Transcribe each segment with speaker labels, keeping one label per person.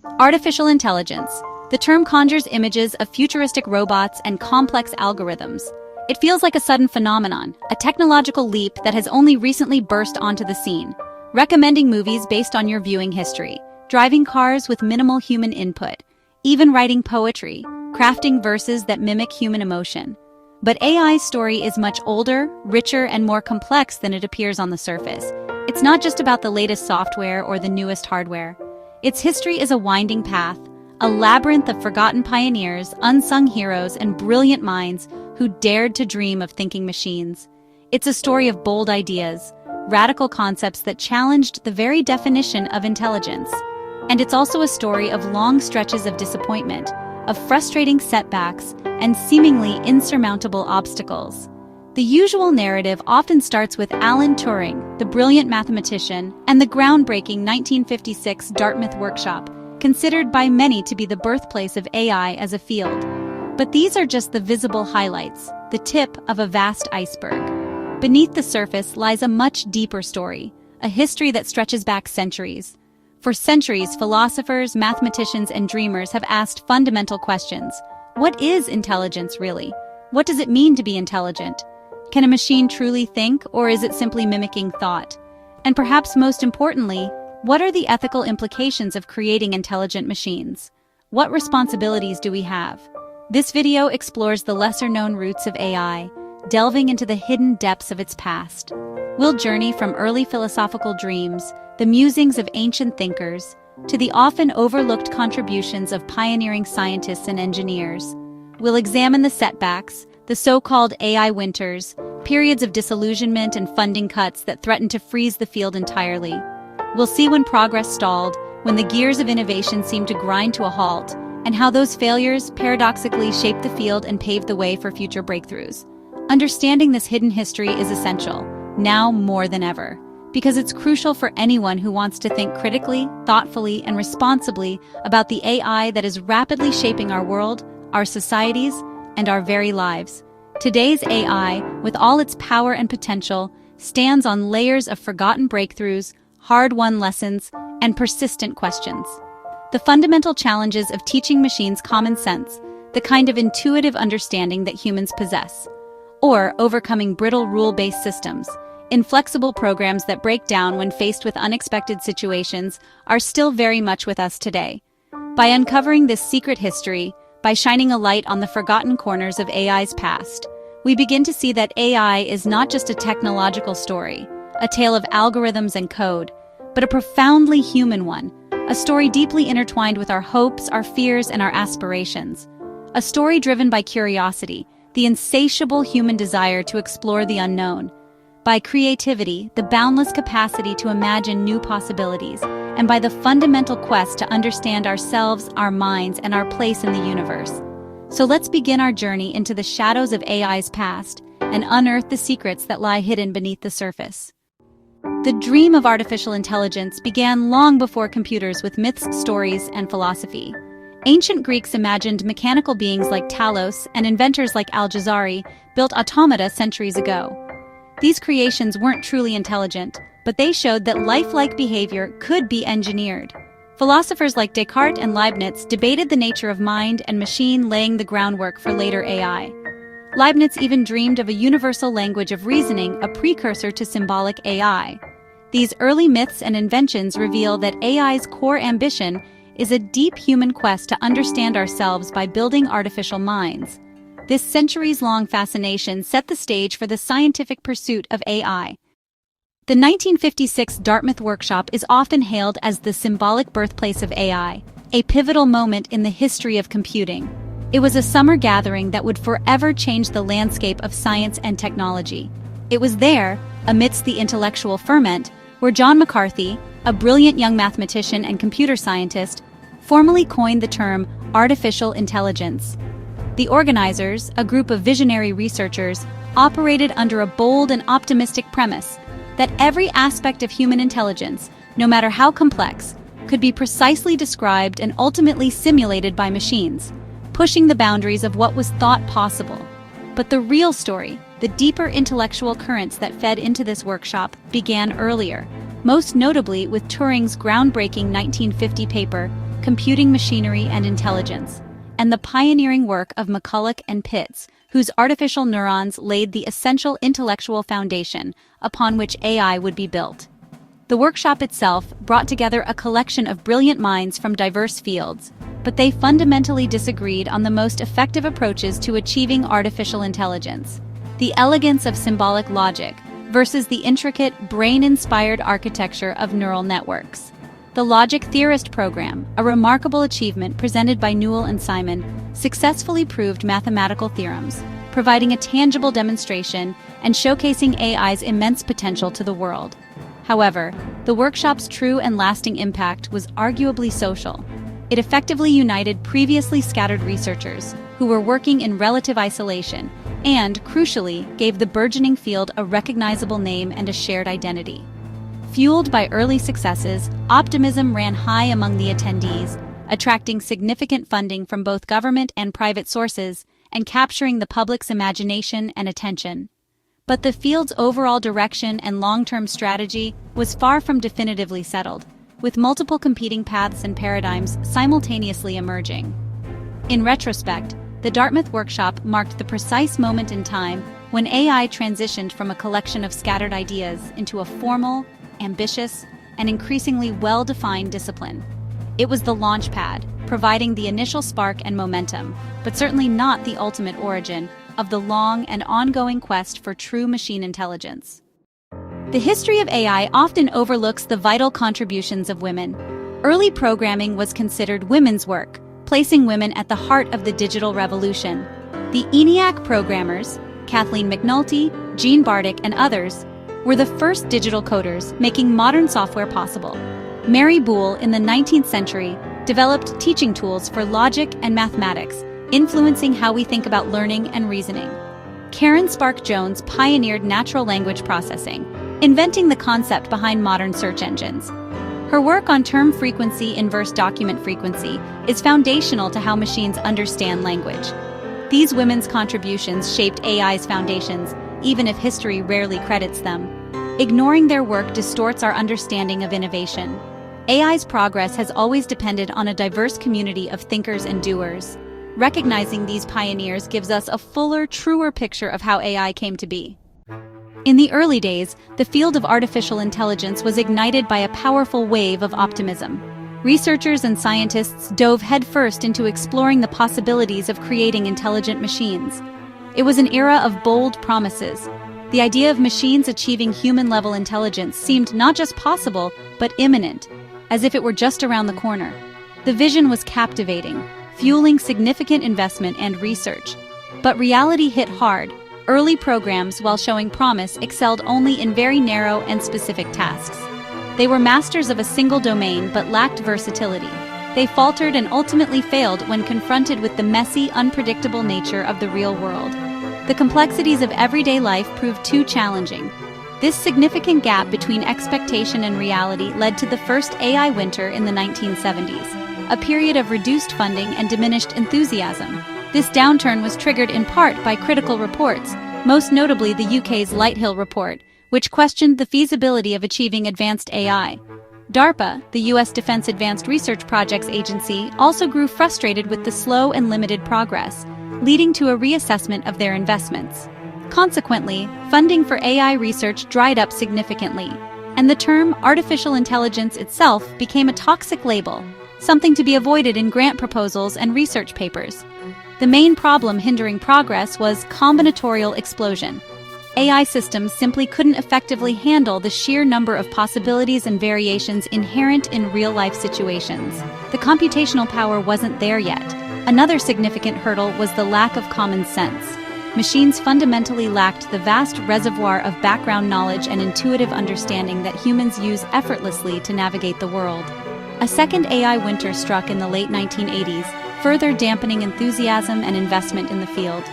Speaker 1: Artificial intelligence. The term conjures images of futuristic robots and complex algorithms. It feels like a sudden phenomenon, a technological leap that has only recently burst onto the scene. Recommending movies based on your viewing history, driving cars with minimal human input, even writing poetry, crafting verses that mimic human emotion. But AI's story is much older, richer, and more complex than it appears on the surface. It's not just about the latest software or the newest hardware. Its history is a winding path, a labyrinth of forgotten pioneers, unsung heroes, and brilliant minds who dared to dream of thinking machines. It's a story of bold ideas, radical concepts that challenged the very definition of intelligence. And it's also a story of long stretches of disappointment, of frustrating setbacks, and seemingly insurmountable obstacles. The usual narrative often starts with Alan Turing, the brilliant mathematician, and the groundbreaking 1956 Dartmouth workshop, considered by many to be the birthplace of AI as a field. But these are just the visible highlights, the tip of a vast iceberg. Beneath the surface lies a much deeper story, a history that stretches back centuries. For centuries, philosophers, mathematicians, and dreamers have asked fundamental questions. What is intelligence really? What does it mean to be intelligent? Can a machine truly think, or is it simply mimicking thought? And perhaps most importantly, what are the ethical implications of creating intelligent machines? What responsibilities do we have? This video explores the lesser-known roots of AI, delving into the hidden depths of its past. We'll journey from early philosophical dreams, the musings of ancient thinkers, to the often overlooked contributions of pioneering scientists and engineers. We'll examine the setbacks, the so-called AI winters, periods of disillusionment and funding cuts that threaten to freeze the field entirely. We'll see when progress stalled, when the gears of innovation seemed to grind to a halt, and how those failures paradoxically shaped the field and paved the way for future breakthroughs. Understanding this hidden history is essential, now more than ever, because it's crucial for anyone who wants to think critically, thoughtfully, and responsibly about the AI that is rapidly shaping our world, our societies, and our very lives. Today's AI, with all its power and potential, stands on layers of forgotten breakthroughs, hard-won lessons, and persistent questions. The fundamental challenges of teaching machines common sense, the kind of intuitive understanding that humans possess, or overcoming brittle rule-based systems, inflexible programs that break down when faced with unexpected situations, are still very much with us today. By uncovering this secret history, by shining a light on the forgotten corners of AI's past, we begin to see that AI is not just a technological story, a tale of algorithms and code, but a profoundly human one, a story deeply intertwined with our hopes, our fears, and our aspirations. A story driven by curiosity, the insatiable human desire to explore the unknown, by creativity, the boundless capacity to imagine new possibilities, and by the fundamental quest to understand ourselves, our minds, and our place in the universe. So let's begin our journey into the shadows of AI's past and unearth the secrets that lie hidden beneath the surface. The dream of artificial intelligence began long before computers with myths, stories, and philosophy. Ancient Greeks imagined mechanical beings like Talos, and inventors like Al-Jazari built automata centuries ago. These creations weren't truly intelligent, but they showed that lifelike behavior could be engineered. Philosophers like Descartes and Leibniz debated the nature of mind and machine, laying the groundwork for later AI. Leibniz even dreamed of a universal language of reasoning, a precursor to symbolic AI. These early myths and inventions reveal that AI's core ambition is a deep human quest to understand ourselves by building artificial minds. This centuries-long fascination set the stage for the scientific pursuit of AI. The 1956 Dartmouth workshop is often hailed as the symbolic birthplace of AI, a pivotal moment in the history of computing. It was a summer gathering that would forever change the landscape of science and technology. It was there, amidst the intellectual ferment, where John McCarthy, a brilliant young mathematician and computer scientist, formally coined the term artificial intelligence. The organizers, a group of visionary researchers, operated under a bold and optimistic premise that every aspect of human intelligence, no matter how complex, could be precisely described and ultimately simulated by machines, pushing the boundaries of what was thought possible. But the real story, the deeper intellectual currents that fed into this workshop, began earlier, most notably with Turing's groundbreaking 1950 paper, computing machinery and intelligence, and the pioneering work of McCulloch and Pitts, whose artificial neurons laid the essential intellectual foundation upon which AI would be built. The workshop itself brought together a collection of brilliant minds from diverse fields, but they fundamentally disagreed on the most effective approaches to achieving artificial intelligence: the elegance of symbolic logic versus the intricate, brain-inspired architecture of neural networks. The Logic Theorist program, a remarkable achievement presented by Newell and Simon, successfully proved mathematical theorems, providing a tangible demonstration and showcasing AI's immense potential to the world. However, the workshop's true and lasting impact was arguably social. It effectively united previously scattered researchers who were working in relative isolation and, crucially, gave the burgeoning field a recognizable name and a shared identity. Fueled by early successes, optimism ran high among the attendees, attracting significant funding from both government and private sources and capturing the public's imagination and attention. But the field's overall direction and long-term strategy was far from definitively settled, with multiple competing paths and paradigms simultaneously emerging. In retrospect, the Dartmouth workshop marked the precise moment in time when AI transitioned from a collection of scattered ideas into a formal, ambitious, and increasingly well-defined discipline. It was the launch pad, providing the initial spark and momentum, but certainly not the ultimate origin of the long and ongoing quest for true machine intelligence. The history of AI often overlooks the vital contributions of women. Early programming was considered women's work, placing women at the heart of the digital revolution. The ENIAC programmers, Kathleen McNulty, Jean Bartik, and others, were the first digital coders making modern software possible. Mary Boole, in the 19th century, developed teaching tools for logic and mathematics, influencing how we think about learning and reasoning. Karen Spark Jones pioneered natural language processing, inventing the concept behind modern search engines. Her work on term frequency inverse document frequency is foundational to how machines understand language. These women's contributions shaped AI's foundations, even if history rarely credits them. Ignoring their work distorts our understanding of innovation. AI's progress has always depended on a diverse community of thinkers and doers. Recognizing these pioneers gives us a fuller, truer picture of how AI came to be. In the early days, the field of artificial intelligence was ignited by a powerful wave of optimism. Researchers and scientists dove headfirst into exploring the possibilities of creating intelligent machines. It was an era of bold promises. The idea of machines achieving human-level intelligence seemed not just possible, but imminent, as if it were just around the corner. The vision was captivating, fueling significant investment and research. But reality hit hard. Early programs, while showing promise, excelled only in very narrow and specific tasks. They were masters of a single domain but lacked versatility. They faltered and ultimately failed when confronted with the messy, unpredictable nature of the real world. The complexities of everyday life proved too challenging. This significant gap between expectation and reality led to the first AI winter in the 1970s, a period of reduced funding and diminished enthusiasm. This downturn was triggered in part by critical reports, most notably the UK's Lighthill report, which questioned the feasibility of achieving advanced AI. DARPA, the U.S. Defense Advanced Research Projects Agency, also grew frustrated with the slow and limited progress, leading to a reassessment of their investments. Consequently, funding for AI research dried up significantly, and the term artificial intelligence itself became a toxic label, something to be avoided in grant proposals and research papers. The main problem hindering progress was combinatorial explosion. AI systems simply couldn't effectively handle the sheer number of possibilities and variations inherent in real-life situations. The computational power wasn't there yet. Another significant hurdle was the lack of common sense. Machines fundamentally lacked the vast reservoir of background knowledge and intuitive understanding that humans use effortlessly to navigate the world. A second AI winter struck in the late 1980s, further dampening enthusiasm and investment in the field.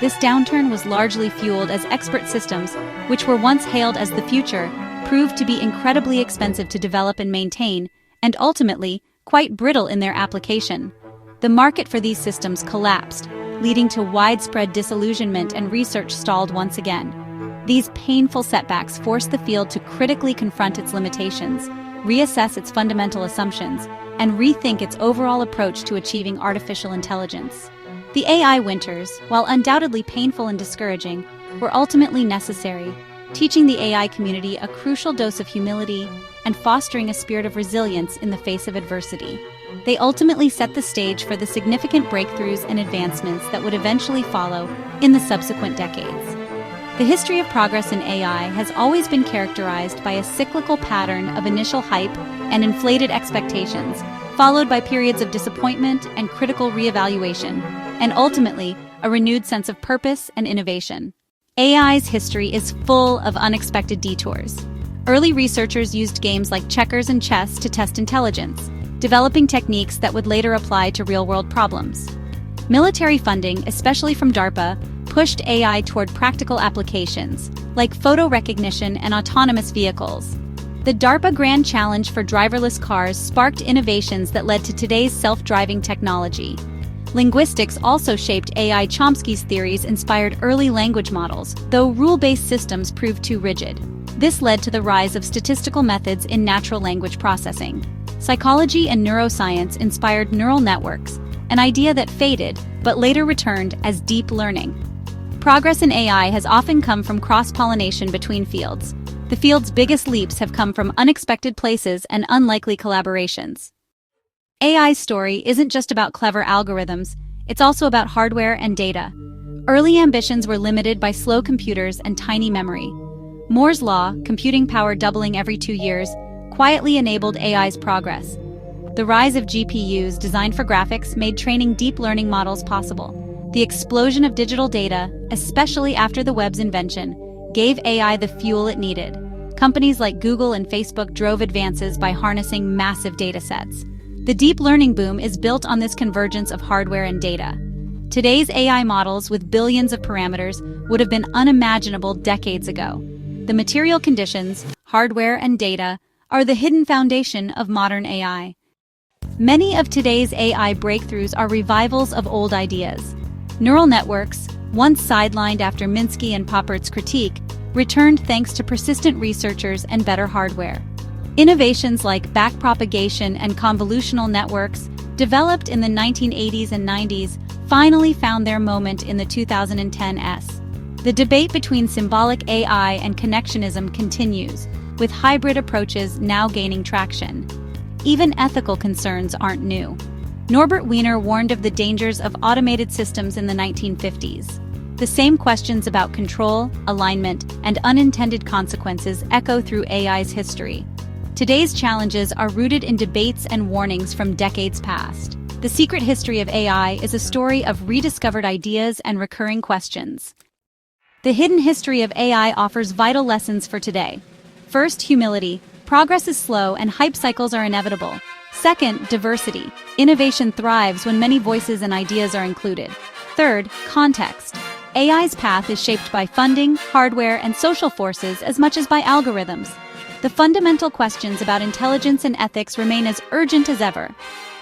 Speaker 1: This downturn was largely fueled as expert systems, which were once hailed as the future, proved to be incredibly expensive to develop and maintain, and ultimately, quite brittle in their application. The market for these systems collapsed, leading to widespread disillusionment and research stalled once again. These painful setbacks forced the field to critically confront its limitations, reassess its fundamental assumptions, and rethink its overall approach to achieving artificial intelligence. The AI winters, while undoubtedly painful and discouraging, were ultimately necessary, teaching the AI community a crucial dose of humility and fostering a spirit of resilience in the face of adversity. They ultimately set the stage for the significant breakthroughs and advancements that would eventually follow in the subsequent decades. The history of progress in AI has always been characterized by a cyclical pattern of initial hype and inflated expectations, followed by periods of disappointment and critical reevaluation, and ultimately, a renewed sense of purpose and innovation. AI's history is full of unexpected detours. Early researchers used games like checkers and chess to test intelligence, developing techniques that would later apply to real-world problems. Military funding, especially from DARPA, pushed AI toward practical applications, like photo recognition and autonomous vehicles. The DARPA Grand Challenge for driverless cars sparked innovations that led to today's self-driving technology. Linguistics also shaped AI. Chomsky's theories inspired early language models, though rule-based systems proved too rigid. This led to the rise of statistical methods in natural language processing. Psychology and neuroscience inspired neural networks, an idea that faded but later returned as deep learning. Progress in AI has often come from cross-pollination between fields. The field's biggest leaps have come from unexpected places and unlikely collaborations. AI's story isn't just about clever algorithms, it's also about hardware and data. Early ambitions were limited by slow computers and tiny memory. Moore's law, computing power doubling every 2 years, quietly enabled AI's progress. The rise of GPUs designed for graphics made training deep learning models possible. The explosion of digital data, especially after the web's invention, gave AI the fuel it needed. Companies like Google and Facebook drove advances by harnessing massive data sets. The deep learning boom is built on this convergence of hardware and data. Today's AI models with billions of parameters would have been unimaginable decades ago. The material conditions, hardware and data, are the hidden foundation of modern AI. Many of today's AI breakthroughs are revivals of old ideas. Neural networks, once sidelined after Minsky and Poppert's critique, returned thanks to persistent researchers and better hardware. Innovations like backpropagation and convolutional networks, developed in the 1980s and 90s, finally found their moment in the 2010s. The debate between symbolic AI and connectionism continues, with hybrid approaches now gaining traction. Even ethical concerns aren't new. Norbert Wiener warned of the dangers of automated systems in the 1950s. The same questions about control, alignment, and unintended consequences echo through AI's history. Today's challenges are rooted in debates and warnings from decades past. The secret history of AI is a story of rediscovered ideas and recurring questions. The hidden history of AI offers vital lessons for today. First, humility. Progress is slow and hype cycles are inevitable. Second, diversity. Innovation thrives when many voices and ideas are included. Third, context. AI's path is shaped by funding, hardware, and social forces as much as by algorithms. The fundamental questions about intelligence and ethics remain as urgent as ever.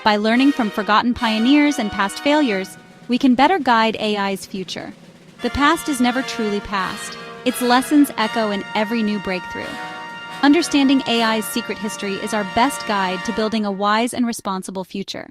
Speaker 1: By learning from forgotten pioneers and past failures, we can better guide AI's future. The past is never truly past. Its lessons echo in every new breakthrough. Understanding AI's secret history is our best guide to building a wise and responsible future.